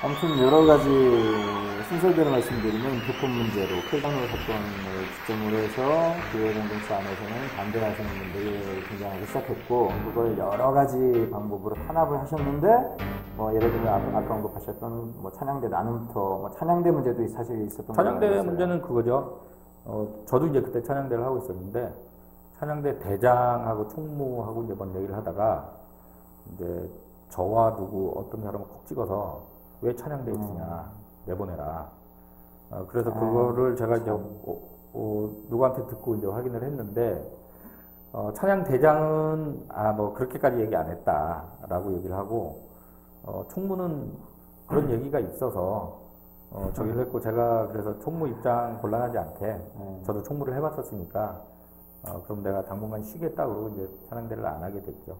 아무튼 여러 가지 순서대로 말씀드리면 교권 문제로 쾌장로 사건을 기점으로 해서 교회 공동체 안에서는 반대하시는 분들이 등장하기 시작했고, 그걸 여러 가지 방법으로 탄압을 하셨는데, 예를 들면 아까 언급하셨던 찬양대 나눔터, 찬양대 문제도 사실 있었던 찬양대 문제는 그거죠. 저도 이제 그때 찬양대를 하고 있었는데, 찬양대 대장하고 총무하고 이제 뭔 얘기를 하다가 이제 저와 누구 어떤 사람을 콕 찍어서 왜 찬양대 있으냐 내보내라. 그래서 그거를 제가 이제 누구한테 듣고 이제 확인을 했는데, 찬양 대장은 뭐 그렇게까지 얘기 안 했다라고 얘기를 하고, 총무는 그런 얘기가 있어서 저기를 했고, 제가 그래서 총무 입장 곤란하지 않게 저도 총무를 해봤었으니까 그럼 내가 당분간 쉬겠다 그러고 이제 찬양대를 안 하게 됐죠.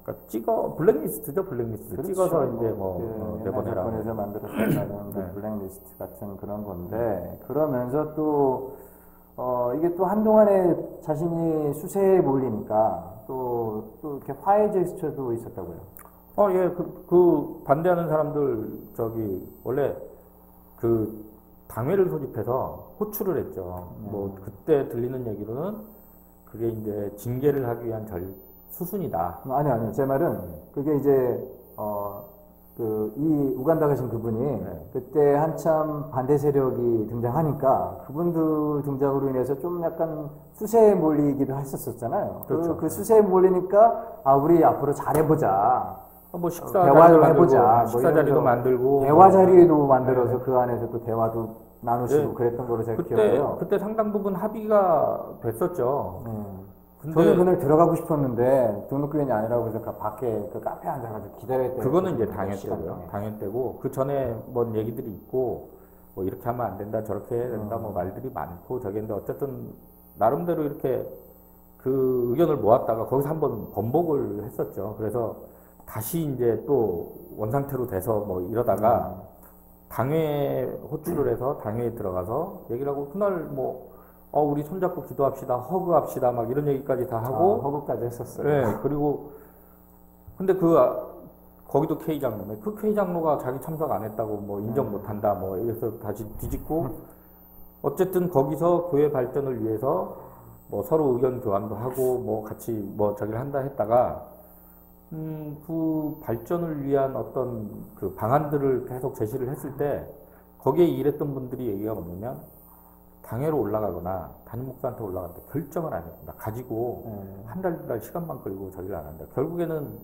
그러니까 블랙리스트죠, 블랙리스트. 그렇죠. 찍어서 이제 내보내라. 정권에서 만들었다는 블랙리스트 같은 그런 건데, 그러면서 또 이게 또 한동안에 자신이 수세에 몰리니까 또 이렇게 화해 제스처도 있었다고요. 예, 그 반대하는 사람들 원래 그 당회를 소집해서 호출을 했죠. 그때 들리는 얘기로는 그게 이제 징계를 하기 위한 수순이다. 아니요. 제 말은 그게 이제 이 우간다 가신 그분이 그때 한참 반대 세력이 등장하니까 그분들 등장으로 인해서 좀 약간 수세에 몰리기도 했었잖아요. 그렇죠. 그 수세에 몰리니까 우리 앞으로 잘해보자. 식사 대화를 해보자. 식사 자리도 만들고 대화 자리도 만들어서 그 안에서 또 대화도 나누시고 그랬던 거로 제가 기억해요. 그때 상당 부분 합의가 됐었죠. 근데 저는 그날 들어가고 싶었는데 등록교인이 아니라고 해서 밖에 그 카페에 앉아가지고 기다렸대요. 그거는 이제 당연 때고요. 당연 때고, 그 전에 뭔 얘기들이 있고 이렇게 하면 안 된다, 저렇게 해야 된다, 말들이 많고 저기인데, 어쨌든 나름대로 이렇게 그 의견을 모았다가 거기서 한번 번복을 했었죠. 그래서 다시 이제 또 원상태로 돼서 이러다가 당회에 호출을 해서 당회에 들어가서 얘기를 하고, 그날 우리 손잡고 기도합시다, 허그합시다, 막 이런 얘기까지 다 하고. 허그까지 했었어요. 네, 그리고 근데 거기도 K 장로네. 그 K 장로가 자기 참석 안 했다고 인정 못 한다, 이래서 다시 뒤집고. 어쨌든 거기서 교회 발전을 위해서 서로 의견 교환도 하고 같이 저기를 한다 했다가, 그 발전을 위한 어떤 그 방안들을 계속 제시를 했을 때 거기에 일했던 분들이 얘기가 뭐냐면, 당회로 올라가거나 담임 목사한테 올라가는데 결정을 안 했다. 가지고 한 달, 두 달 시간만 끌고 저기를 안 한다. 결국에는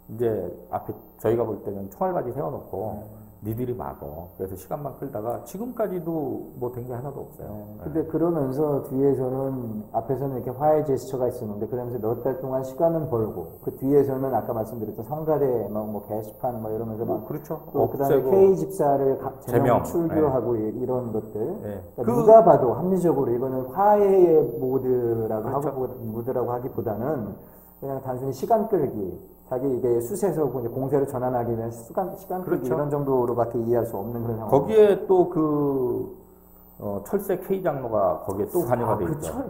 이제 앞에 저희가 볼 때는 총알바지 세워놓고 니들이 막어. 그래서 시간만 끌다가 지금까지도 된 게 하나도 없어요. 근데 그러면서 뒤에서는, 앞에서는 이렇게 화해 제스처가 있었는데, 그러면서 몇 달 동안 시간은 벌고, 그 뒤에서는 아까 말씀드렸던 성가대, 게시판, 이러면서 그렇죠. 또 그다음에 K 집사를 제명 출교하고 이런 것들. 그러니까 누가 봐도 합리적으로 이거는 화해의 모드라고 하기보다는 그냥 단순히 시간 끌기. 자기 이게 수세에서 공세로 전환하기 위한 시간 끌기, 이런 정도로밖에 이해할 수 없는 그런 상황. 거기에 또 철새 K 장로가 거기에 또 관여가 돼 있죠.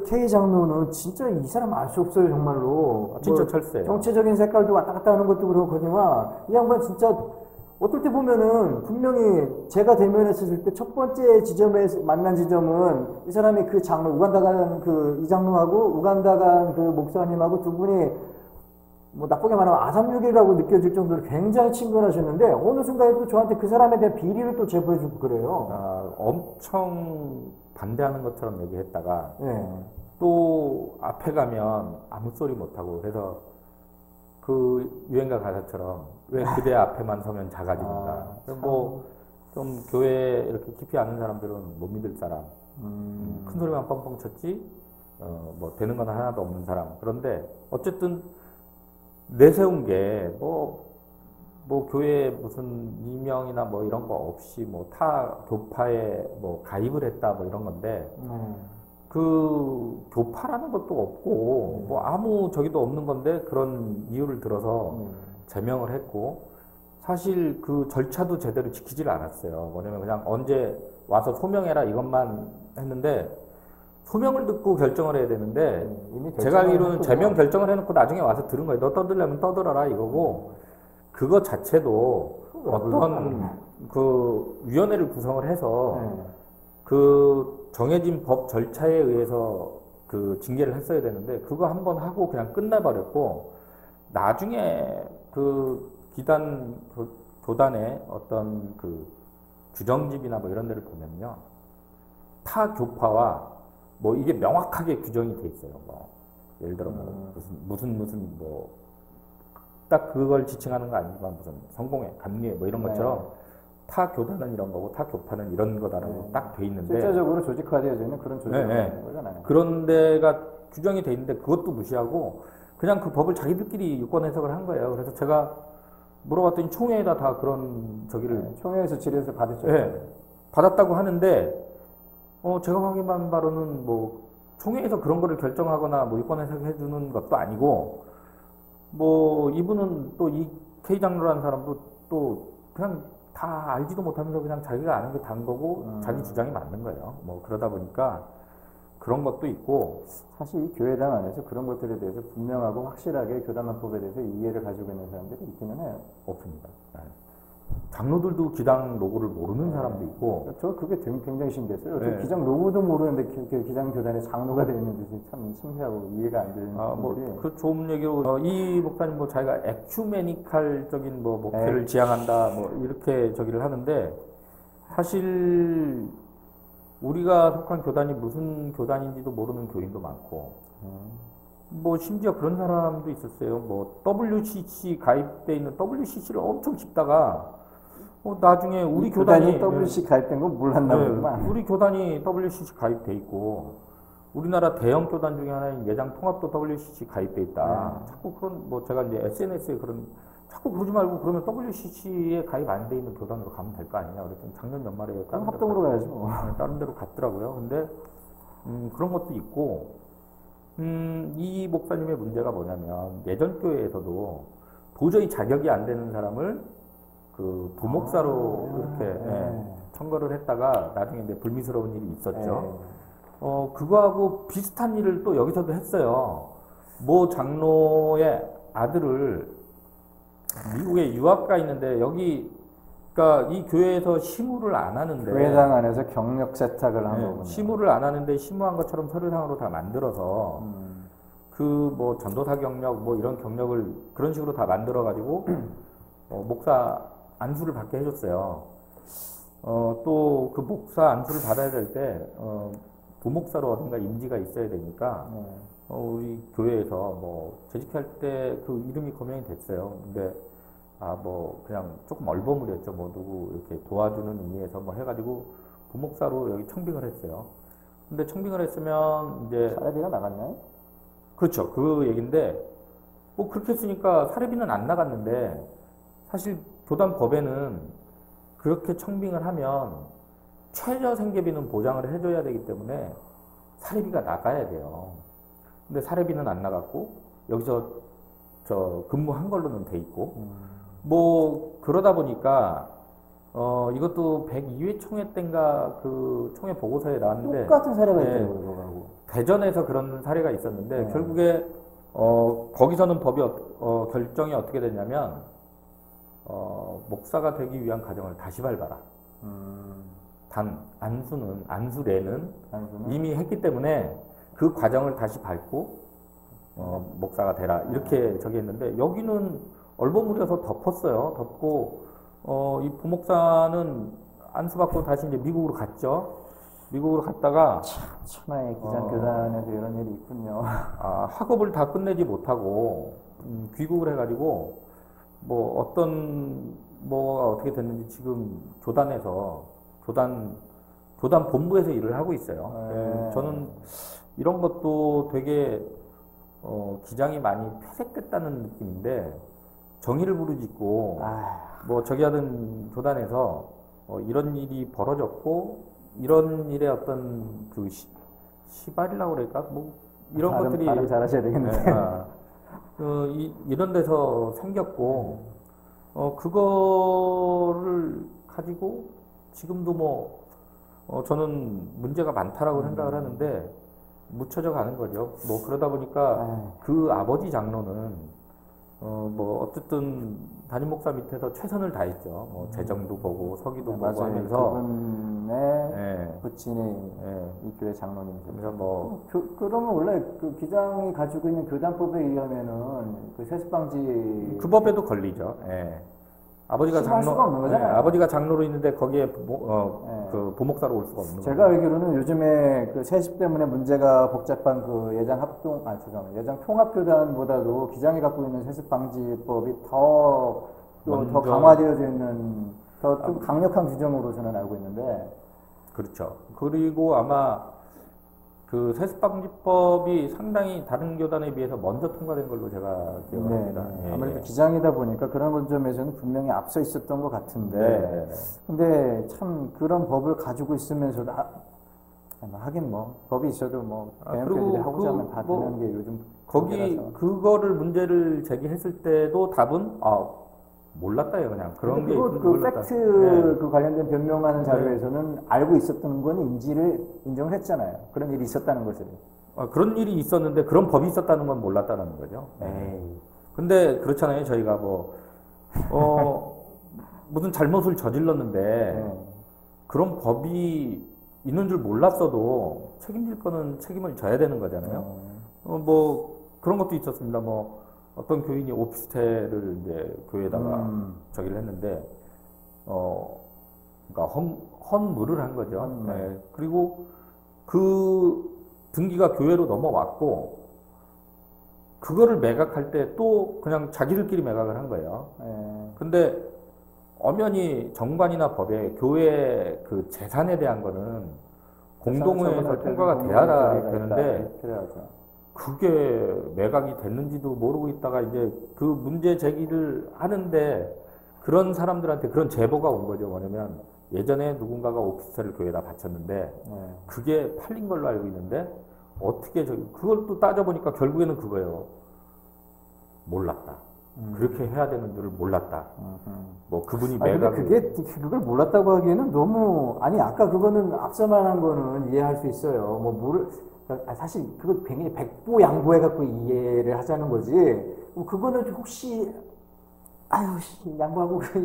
K 장로는 진짜 이 사람 알 수 없어요, 정말로. 진짜 철새예요. 정체적인 색깔도 왔다 갔다 하는 것도 그렇거니와, 이 양반 진짜 어떨 때 보면은 분명히 제가 대면했을 때 첫 번째 지점에 만난 지점은 이 사람이 그 장로, 우간다 간 이 장로하고 우간다 간 그 목사님하고 두 분이 나쁘게 말하면 아삼육이라고 느껴질 정도로 굉장히 친근하셨는데, 어느 순간에 또 저한테 그 사람에 대한 비리를 또 제보해주고 그래요. 엄청 반대하는 것처럼 얘기했다가 또 앞에 가면 아무 소리 못하고, 그래서 그 유행가 가사처럼 왜 그대 앞에만 서면 작아지는가. 좀 교회 이렇게 깊이 아는 사람들은 못 믿을 사람, 큰 소리만 뻥뻥 쳤지 되는 건 하나도 없는 사람. 그런데 어쨌든 내세운 게 교회에 무슨 이명이나 이런 거 없이 타 교파에 가입을 했다 이런 건데, 그 교파라는 것도 없고 아무 저기도 없는 건데 그런 이유를 들어서 제명을 했고, 사실 그 절차도 제대로 지키질 않았어요. 뭐냐면 그냥 언제 와서 소명해라 이것만 했는데, 소명을 듣고 결정을 해야 되는데, 제가 알기로는 제명 결정을 해놓고 나중에 와서 들은 거예요. 너 떠들려면 떠들어라 이거고, 그거 자체도 어떤 그 위원회를 구성을 해서 그 정해진 법 절차에 의해서 그 징계를 했어야 되는데 그거 한번 하고 그냥 끝나버렸고 나중에 그 기단 교단의 어떤 그 규정집이나 뭐 이런 데를 보면요 타 교파와 뭐 이게 명확하게 규정이 돼 있어요. 뭐 예를 들어 뭐 무슨 뭐 딱 그걸 지칭하는 거 아니지만 무슨 성공회, 감리회 뭐 이런 것처럼 타 교단은 이런 거고 타 교파는 이런 거다라고 딱 돼 있는데 실제적으로 조직화되어져 있는 그런 조직인 거잖아요. 그런 데가 규정이 돼 있는데 그것도 무시하고 그냥 그 법을 자기들끼리 유권 해석을 한 거예요. 그래서 제가 물어봤더니 총회에다 다 그런 저기를 총회에서 질의를 받았죠. 받았다고 하는데 제가 확인한 바로는 뭐 총회에서 그런 거를 결정하거나 뭐 유권 해석해 주는 것도 아니고 뭐 이분은 또 이 K 장로라는 사람도 또 그냥 다 알지도 못하면서 그냥 자기가 아는 게 다인 거고 자기 주장이 맞는 거예요. 뭐 그러다 보니까 그런 것도 있고 사실 이 교회당 안에서 그런 것들에 대해서 분명하고 확실하게 교단헌법에 대해서 이해를 가지고 있는 사람들이 있기는 해요. 없습니다. 장로들도 기당 로고를 모르는 사람도 있고. 저 그게 굉장히 신기했어요. 기장 로고도 모르는데 기장 교단의 장로가 되어 있는지 참 신기하고 이해가 안 되는 분들이. 그 좋은 얘기로 이 목사님 뭐 자기가 에큐메니칼적인 뭐 목회를 지향한다 뭐 이렇게 저기를 하는데 사실 우리가 속한 교단이 무슨 교단인지도 모르는 교인도 많고. 뭐 심지어 그런 사람도 있었어요. 뭐 WCC 가입돼 있는 WCC를 엄청 짚다가 나중에 우리 교단이 WCC 가입된 건 몰랐나 보구만. 우리 교단이 WCC 가입돼 있고 우리나라 대형 교단 중에 하나인 예장 통합도 WCC 가입돼 있다. 자꾸 그런 뭐 제가 이제 SNS에 그런 자꾸 그러지 말고 그러면 WCC에 가입 안 돼 있는 교단으로 가면 될 거 아니냐 그랬더니 작년 연말에 다른 합동으로 가야지 뭐. 다른 데로 갔더라고요. 근데 그런 것도 있고. 이 목사님의 문제가 뭐냐면 예전 교회에서도 도저히 자격이 안 되는 사람을 그 부목사로 이렇게 청거를 했다가 나중에 이제 불미스러운 일이 있었죠. 그거하고 비슷한 일을 또 여기서도 했어요. 모 장로의 아들을 미국에 유학가 있는데 여기 그러니까 이 교회에서 시무를 안 하는데 교회당 안에서 경력 세탁을 한 거군요. 시무를 안 하는데 시무한 것처럼 서류상으로 다 만들어서 그 뭐 전도사 경력 뭐 이런 경력을 그런 식으로 다 만들어 가지고 목사 안수를 받게 해줬어요. 또 그 목사 안수를 받아야 될 때 부목사로 어딘가 임지가 있어야 되니까 우리 교회에서 뭐 재직할 때 그 이름이 거명이 됐어요. 근데 뭐 그냥 조금 얼버무렸죠. 뭐 누구 이렇게 도와주는 의미에서 뭐 해가지고 부목사로 여기 청빙을 했어요. 근데 청빙을 했으면 이제 사례비가 나갔나요? 그렇죠. 그 얘기인데 뭐 그렇게 했으니까 사례비는 안 나갔는데 사실 교단 법에는 그렇게 청빙을 하면 최저 생계비는 보장을 해줘야 되기 때문에 사례비가 나가야 돼요. 근데 사례비는 안 나갔고 여기서 저 근무한 걸로는 돼 있고 뭐 그러다 보니까 이것도 102회 총회 때인가 그 총회 보고서에 나왔는데 똑같은 사례가 있더라고요. 대전에서 그런 사례가 있었는데 결국에 거기서는 법이 결정이 어떻게 됐냐면 목사가 되기 위한 과정을 다시 밟아라. 단 안수례는 이미 했기 때문에 그 과정을 다시 밟고 목사가 되라 이렇게 저기 했는데 여기는 얼버무려서 덮었어요. 덮고 이 부목사는 안수받고 다시 이제 미국으로 갔죠. 미국으로 갔다가 천하의 기장 교단에도 이런 일이 있군요. 학업을 다 끝내지 못하고 귀국을 해가지고 뭐 어떤 뭐가 어떻게 됐는지 지금 교단에서 교단 본부에서 일을 하고 있어요. 저는 이런 것도 되게 기장이 많이 퇴색됐다는 느낌인데 정의를 부르짖고 뭐 저기 하던 교단에서 이런 일이 벌어졌고 이런 일의 어떤 그 시발이라고 그럴까 뭐 이런 것들이 발음 잘하셔야 되겠는데 이런 데서 생겼고 그거를 가지고 지금도 뭐 저는 문제가 많다라고 생각을 하는데 묻혀져 가는 거죠. 뭐 그러다 보니까 그 아버지 장로는 뭐 어쨌든 담임 목사 밑에서 최선을 다했죠. 뭐 재정도 보고 서기도 보고 맞아요. 하면서 그분의 예, 부친이 예. 이 교회 장로님이죠. 그래서 뭐 그러면 원래 그 기장이 가지고 있는 교단법에 의하면은 그 세습방지 그 법에도 걸리죠. 예. 아버지가 심할 수가 없는 거잖아요. 아버지가 장로로 있는데 거기에 예. 그 부목사로 올 수가 없는 거죠. 제가 알기로는 요즘에 그 세습 때문에 문제가 복잡한 그 예장 통합교단보다도 기장이 갖고 있는 세습방지법이 더 강화되어져 있는 더 좀 강력한 규정으로 저는 알고 있는데. 그렇죠. 그리고 아마 그 세습방지법이 상당히 다른 교단에 비해서 먼저 통과된 걸로 제가 기억합니다. 네, 예, 아무래도 예. 기장이다 보니까 그런 점에서는 분명히 앞서 있었던 것 같은데. 네. 근데 참 그런 법을 가지고 있으면서도 하긴 뭐 법이 있어도 뭐 대형교들이 하고자 하면 다 되는 게 요즘 거기 문제라서. 그거를 문제를 제기했을 때도 답은 몰랐다요 그냥 그런 게 그거 있는지 그 몰랐다. 팩트 네. 그 관련된 변명하는 자료에서는 알고 있었던 건 인정을 했잖아요. 그런 일이 있었다는 것을. 그런 일이 있었는데 그런 법이 있었다는 건 몰랐다는 거죠. 에이. 근데 그렇잖아요. 저희가 무슨 잘못을 저질렀는데 그런 법이 있는 줄 몰랐어도 책임질 거는 책임을 져야 되는 거잖아요. 뭐 그런 것도 있었습니다. 뭐 어떤 교인이 오피스텔을 이제 교회에다가 저기를 했는데 그러니까 헌물을 한 거죠. 네. 그리고 그 등기가 교회로 넘어왔고 그거를 매각할 때 또 그냥 자기들끼리 매각을 한 거예요. 근데 엄연히 정관이나 법에 교회 그 재산에 대한 거는 공동회에서 통과가 돼야 되는데 그게 매각이 됐는지도 모르고 있다가 이제 그 문제 제기를 하는데 그런 사람들한테 그런 제보가 온 거죠. 뭐냐면 예전에 누군가가 오피스텔을 교회에다 바쳤는데 그게 팔린 걸로 알고 있는데 어떻게 그걸 또 따져보니까 결국에는 그거예요. 몰랐다. 그렇게 해야 되는 줄을 몰랐다. 뭐 그분이 매각을. 근데 그걸 몰랐다고 하기에는 너무 아까 그거는 앞서 말한 거는 이해할 수 있어요. 사실 그거 굉장히 백보양보해 갖고 이해를 하자는 거지. 그거는 혹시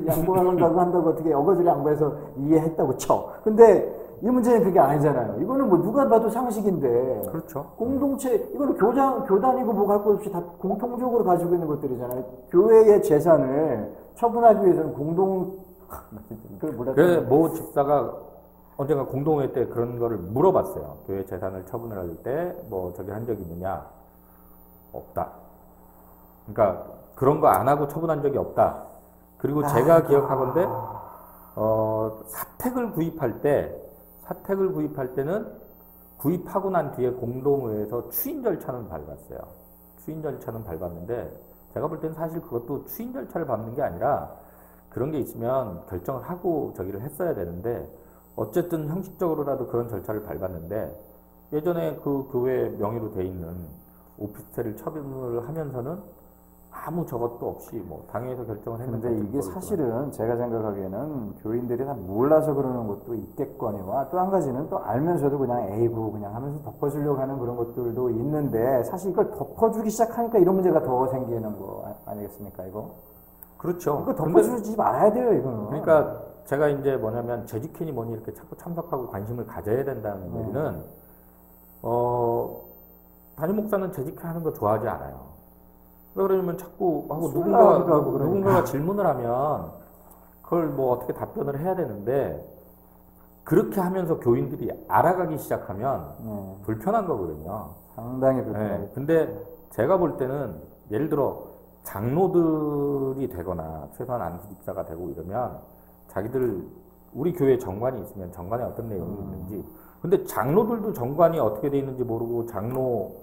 양보한다고 한다고 어떻게 어거지로 양보해서 이해했다고 쳐. 근데 이 문제는 그게 아니잖아요. 이거는 뭐 누가 봐도 상식인데. 그렇죠. 공동체, 이거는 교단이고 뭐고 할 것 없이 다 공통적으로 가지고 있는 것들이잖아요. 교회의 재산을 처분하기 위해서는 그래, 모 집사가 언젠가 공동회 때 그런 거를 물어봤어요. 교회 재산을 처분을 할 때 뭐 저기 한 적이 있느냐? 없다. 그러니까 그런 거 안 하고 처분한 적이 없다. 그리고 제가 기억하건대 사택을 구입할 때는 구입하고 난 뒤에 공동회에서 추인 절차는 밟았어요. 추인 절차는 밟았는데 제가 볼 때는 사실 그것도 추인 절차를 밟는 게 아니라 그런 게 있으면 결정을 하고 저기를 했어야 되는데 어쨌든 형식적으로라도 그런 절차를 밟았는데 예전에 그 교회 명의로 돼 있는 오피스텔을 처분을 하면서는 아무 저것도 없이 뭐 당회에서 결정을 했는데 근데 이게 사실은 제가 생각하기에는 교인들이 다 몰라서 그러는 것도 있겠거니와 또 한 가지는 또 알면서도 그냥 에이구 그냥 하면서 덮어주려고 하는 그런 것들도 있는데 사실 이걸 덮어주기 시작하니까 이런 문제가 더 생기는 거 아니겠습니까 이거? 그렇죠. 이거 덮어주지 말아야 돼요 이거는. 그러니까 제가 이제 뭐냐면 재직회니 뭐니 이렇게 자꾸 참석하고 관심을 가져야 된다는 얘기는 담임 목사는 재직회 하는 거 좋아하지 않아요. 왜 그러냐면 자꾸 누군가가 질문을 하면 그걸 뭐 어떻게 답변을 해야 되는데 그렇게 하면서 교인들이 알아가기 시작하면 불편한 거거든요. 상당히 불편해요. 근데 제가 볼 때는 예를 들어 장로들이 되거나 최소한 안수집사가 되고 이러면 자기들 우리 교회 정관이 있으면 정관에 어떤 내용이 있는지 근데 장로들도 정관이 어떻게 돼 있는지 모르고 장로들도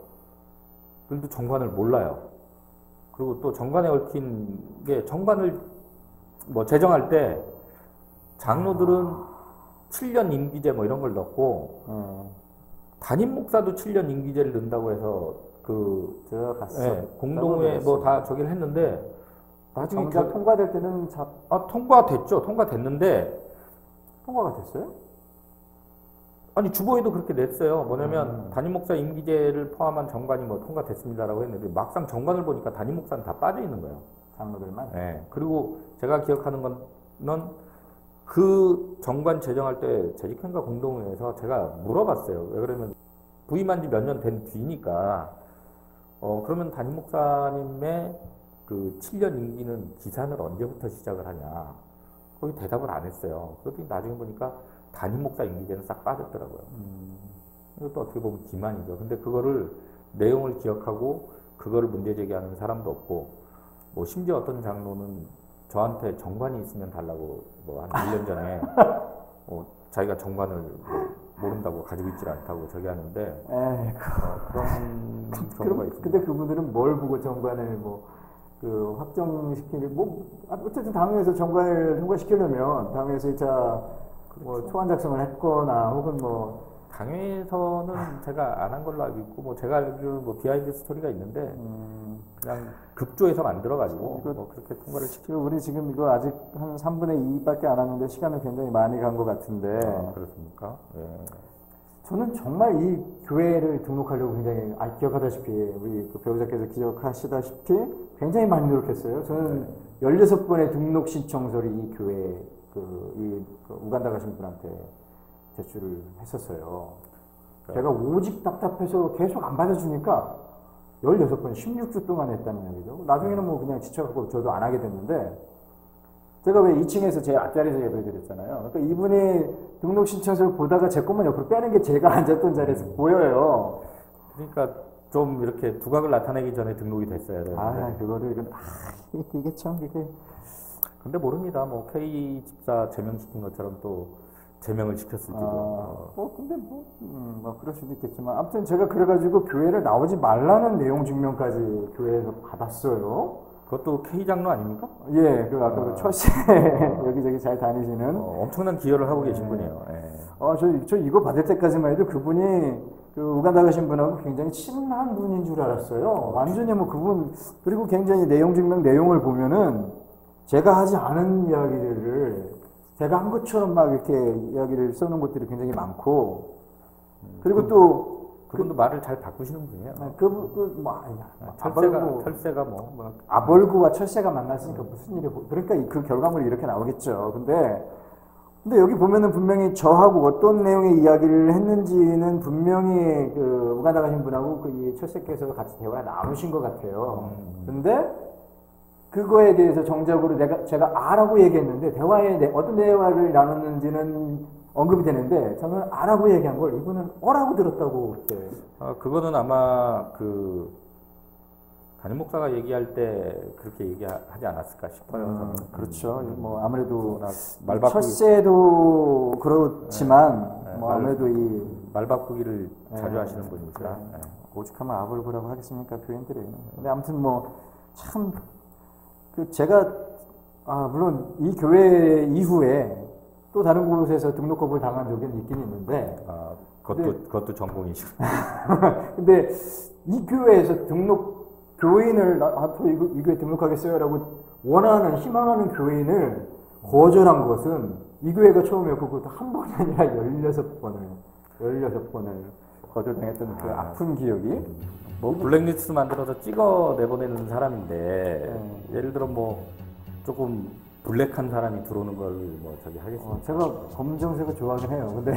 정관을 몰라요. 그리고 또 정관에 얽힌 게 정관을 뭐 제정할 때 장로들은 7년 임기제 뭐 이런 걸 넣고 담임 목사도 7년 임기제를 넣는다고 해서 공동회 뭐 다 저기를 했는데 나중에 정작 통과될 때는 통과됐죠. 통과됐는데 통과가 됐어요? 아니 주보에도 그렇게 냈어요. 뭐냐면 담임 목사 임기제를 포함한 정관이 뭐 통과됐습니다라고 했는데 막상 정관을 보니까 담임 목사는 다 빠져 있는 거예요. 장로들만. 네. 그리고 제가 기억하는 거는 그 정관 제정할 때 재직행과 공동회에서 제가 물어봤어요. 왜 그러면 부임한 지 몇 년 된 뒤니까 그러면 담임 목사님의 그 7년 임기는 기산을 언제부터 시작을 하냐? 거기 대답을 안 했어요. 그랬더니 나중에 보니까 담임 목사 임기제는 싹 빠졌더라고요. 이것도 어떻게 보면 기만이죠. 근데 그거를 내용을 기억하고 그거를 문제 제기하는 사람도 없고, 뭐 심지어 어떤 장로는 저한테 정관이 있으면 달라고 뭐 한 1년 전에 자기가 정관을 뭐 모른다고 가지고 있질 않다고 저기 하는데 그런 경우가 있습니다. 근데 그분들은 뭘 보고 정관을 그 확정시키는 어쨌든 당에서 정관을 통과시키려면 당에서 1차 초안 작성을 했거나 혹은 당에서는 제가 안 한 걸로 알고 있고 제가 알기로는 비하인드 스토리가 있는데 그냥 급조해서 만들어가지고 그렇게 통과를 시키고. 우리 지금 이거 아직 한 3분의 2밖에 안 왔는데 시간은 굉장히 많이 간 것 같은데. 그렇습니까? 예. 저는 정말 이 교회를 등록하려고 굉장히 네. 기억하다시피 우리 그 배우자께서 기억하시다시피 굉장히 많이 노력했어요. 저는 16번의 등록 신청서를 이 교회 그 우간다 가신 분한테 제출을 했었어요. 제가 오직 답답해서 계속 안 받아주니까 16번 16주 동안 했다는 얘기죠. 나중에는 그냥 지쳐갖고 저도 안 하게 됐는데, 제가 왜 2층에서 제 앞자리에서 예배를 드렸잖아요. 그러니까 이분이 등록 신청서를 보다가 제 것만 옆으로 빼는 게 제가 앉았던 자리에서 보여요. 그러니까 좀 이렇게 두각을 나타내기 전에 등록이 됐어야 되는데. 그거를 이게 참 이게. 근데 모릅니다. K 집사 제명시킨 것처럼 또 제명을 시켰을지도. 근데 그럴 수도 있겠지만, 아무튼 제가 그래가지고 교회를 나오지 말라는 내용 증명까지 교회에서 받았어요. 그것도 K 장로 아닙니까? 예, 아까 그 철새 여기저기 잘 다니시는 엄청난 기여를 하고 계신 분이에요. 예. 저 이거 받을 때까지만 해도 그분이 그 우간다 가신 분하고 굉장히 친한 분인 줄 알았어요. 완전히 그분, 그리고 굉장히 내용 증명 내용을 보면은 제가 하지 않은 이야기들을 제가 한 것처럼 막 이렇게 이야기를 써놓은 것들이 굉장히 많고, 그리고 또 그분도 말을 잘 바꾸시는 분이에요. 철새가 아벌구와 철새가 만났으니까 무슨 일이, 그러니까 그 결과물이 이렇게 나오겠죠. 근데 여기 보면은 분명히 저하고 어떤 내용의 이야기를 했는지는 분명히 그 우간다 가신 분하고 이 철새께서 같이 대화를 나누신 것 같아요. 근데 그거에 대해서 정작으로 제가 아라고 얘기했는데, 대화에 어떤 대화를 나눴는지는 언급이 되는데, 저는 아라고 얘기한 걸 이분은 어라고 들었다고 그렇게. 그거는 아마 그 담임 목사가 얘기할 때 그렇게 얘기하지 않았을까 싶어요. 그렇죠. 아무래도 철새도 그렇지만 아무래도 이 말 바꾸기를 자주 하시는 분이시라. 오직하면 아벌구라고 하겠습니까, 교인들이. 근데 아무튼 참 제가 물론 이 교회 이후에 또 다른 곳에서 등록 거부를 당한 적은 있긴 있는데, 그것도 전공이시고. 근데 이 교회에서 교인을 이 교회 등록하겠어요라고 원하는, 희망하는 교인을 거절한 것은 이 교회가 처음이었고, 그것도 한 번이 아니라 16번을 거절당했던 그 아픈 기억이. 블랙리스트 만들어서 찍어 내보내는 사람인데, 예를 들어 조금 블랙한 사람이 들어오는 걸 저기 하겠습니다. 제가 검정색을 좋아하긴 해요. 근데